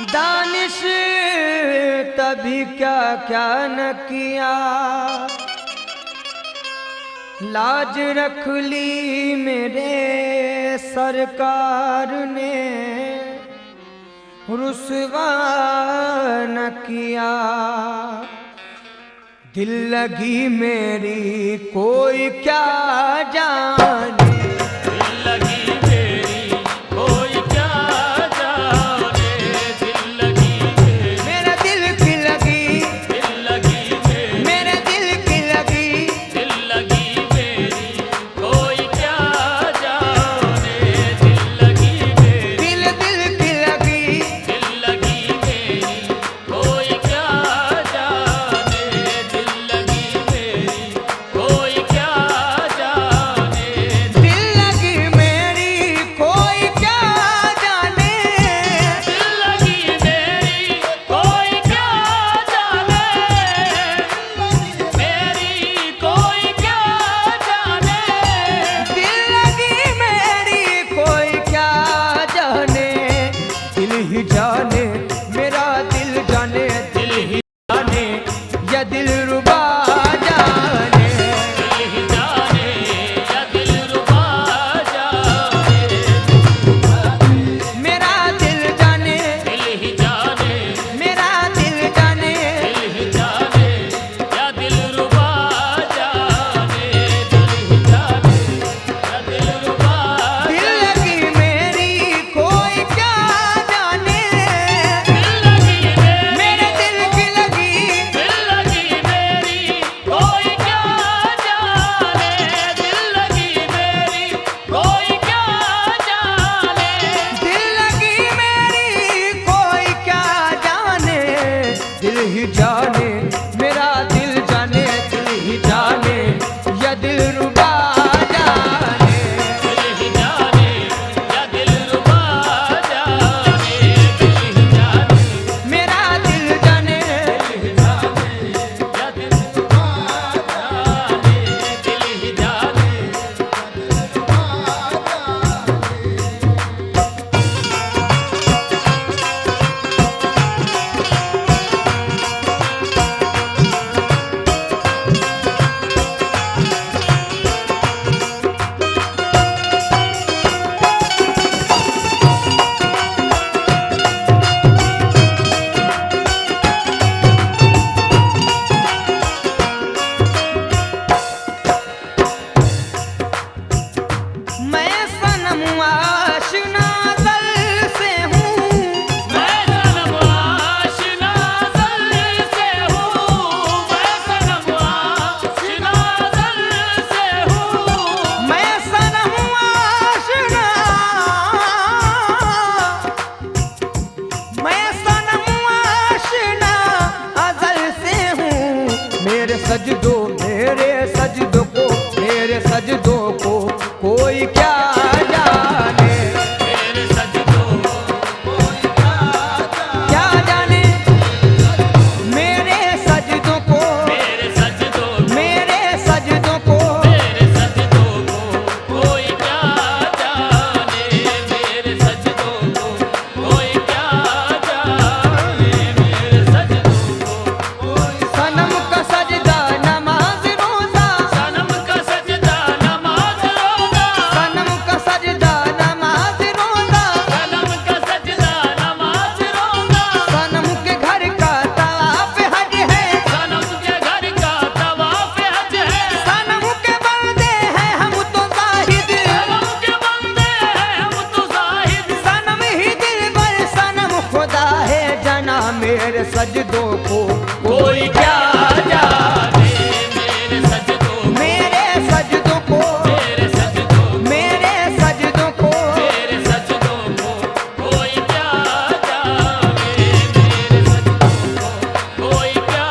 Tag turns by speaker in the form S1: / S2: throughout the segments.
S1: दानिश तभी क्या क्या न किया, लाज रख ली मेरे सरकार ने, रुसवा न किया। दिल लगी मेरी कोई क्या जाने, सजदो मेरे सजदों को, मेरे सजदों को कोई क्या जाने, मेरे सजदों को कोई क्या जाने, मेरे सजदों को, मेरे सजदों को, मेरे सजदों को, मेरे सजदों को कोई क्या जाने, मेरे सजदों को कोई क्या जाने, मेरे सजदों को कोई। सनम का सजदा मेरे सजदों को कोई क्या जाने, मेरे सजदों, मेरे सजदों को, मेरे सजदों, मेरे सजदों को, मेरे सजदों को कोई क्या जाने, मेरे सजदों को कोई क्या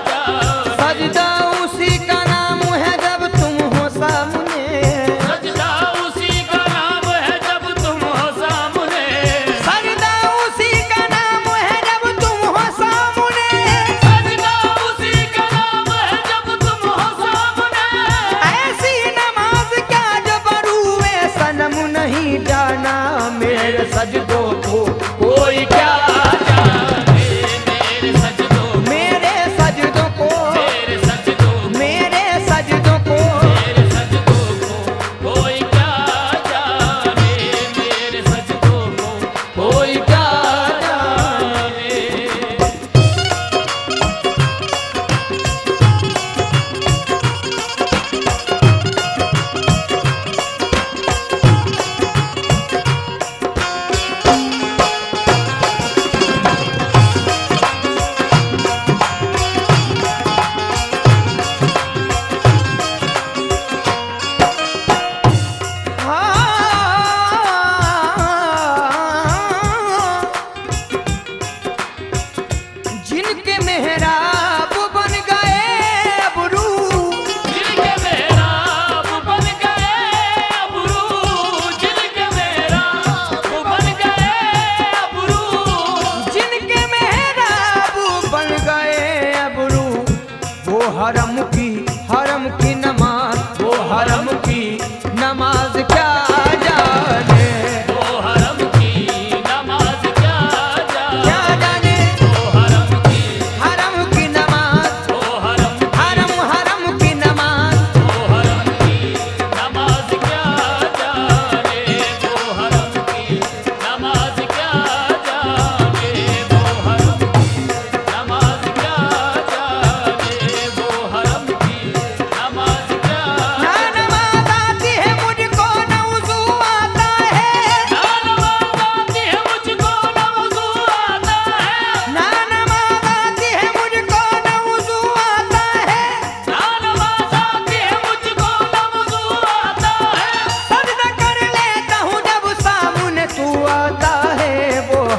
S1: जाने। सजदा उसी का नाम है जब तुम हो सामने, सजदा उसी का नाम है जब तुम हो सामने, सजदा उसी का नाम है जब तुम हो सामने, सजदा उसी का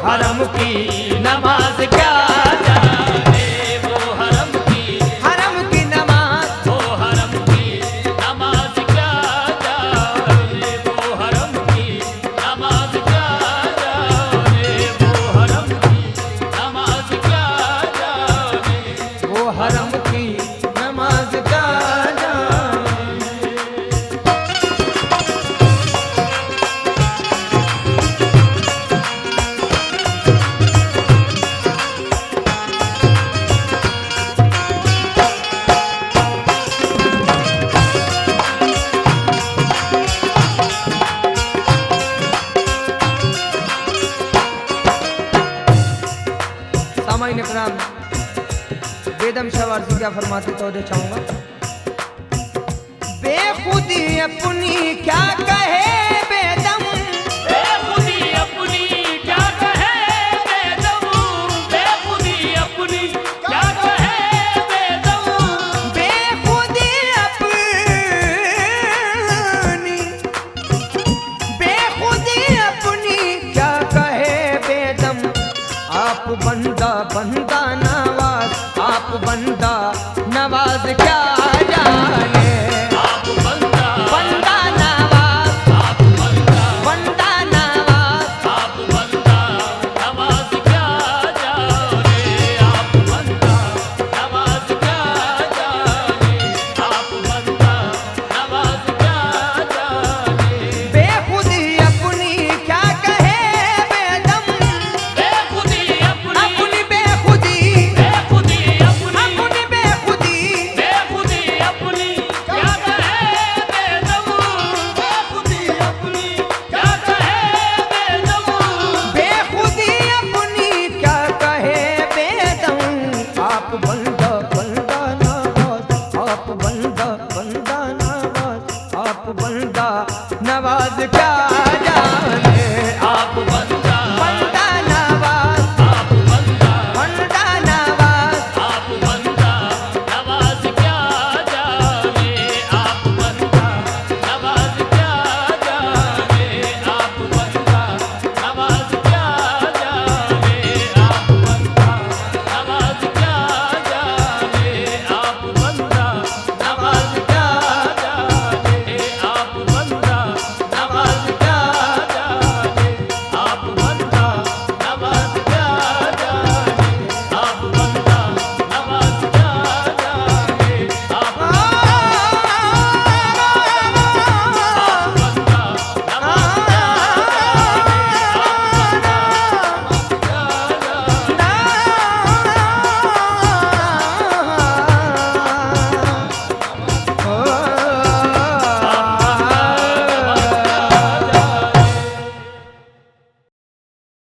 S1: हरम की नमाज क्या जाने, वो हरम की नमाज,
S2: वो हरम की नमाज क्या जाने, वो हरम की नमाज क्या जाने, वो हरम की नमाज क्या जाने।
S1: वो हरम की नमाज क्या जाने। सामाइन इकराम, बेदम शवार से क्या फरमाते तो चाहूंगा। बेखुदी अपनी क्या कहे बेदम,
S2: बेखुदी अपनी क्या कहे बेदम, बेखुदी अपनी क्या कहे बेदम,
S1: बेखुदी अपनी, बेखुदी अपनी क्या कहे बेदम। आप बंदा बंदा नवाज, आप बंदा